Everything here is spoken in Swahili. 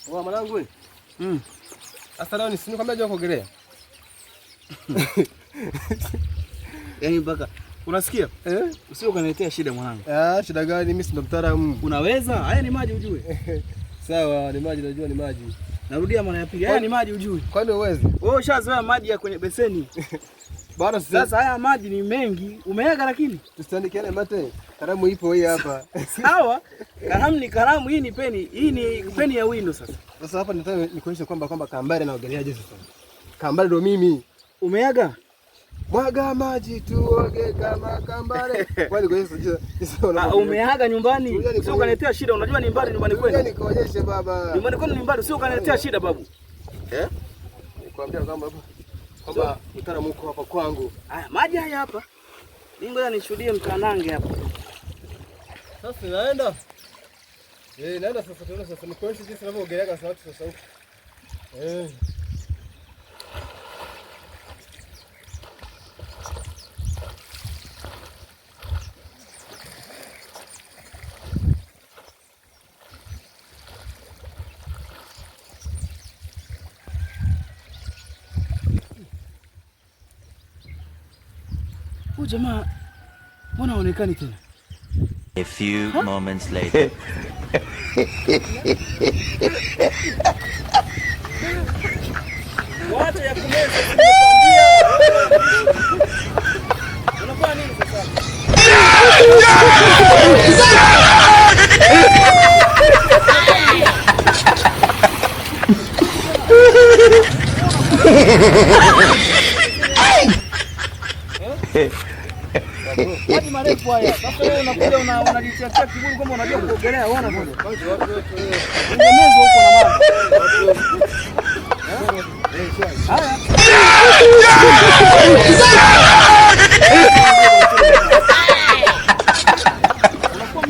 Wa mwanangu wewe. Sasa leo nikwambia je kuogelea. Yaani mpaka unasikia? Usio kaniletea shida mwanangu. Shida gani? Mimi si ndo mtaalamu. Unaweza? Haya ni maji ujue. Sawa, ni maji najua ni maji. Narudia mara ya pili. Haya ni maji ujue. Kwani uwezi? Wewe ushazoea maji ya kwenye beseni. Bado sasa haya maji ni mengi. Umeaga lakini tusiandikiane mate. Karamu ipo hii hapa. Sawa. Karamu ni karamu, hii ni peni. Hii ni peni ya wino sasa. Sasa hapa nataka nikuonyeshe kwamba Kambale anaogeleaje sasa. Kambale ndo mimi. Umeaga? Mwaga maji tuoge kama Kambale. Kwani kwa hiyo umeaga nyumbani? Sio kaniletea shida, unajua ni mbali nyumbani kwenu. Nikuonyeshe baba. Nyumbani kwenu ni mbali, sio kaniletea shida babu. Nikwambia kwamba mtaalamu uko hapa kwangu. Haya maji haya hapa. Mimi ngoja nishuhudie mtanange hapa. Sasa naenda. Naenda sasa tuone sasa nikuonyeshe jinsi ninavyogelea sasa watu sasa huko. Huyu jamaa mbona haonekani tena? A few moments later. Wacha ya kumeza nimekwambia. Unafanya nini sasa? Maji marefu haya. Sasa wewe unakuja unajitetea kiburi kama unajua kuogelea, unaona bwana. Ungemeza huko na maji. Haya. Unakuwa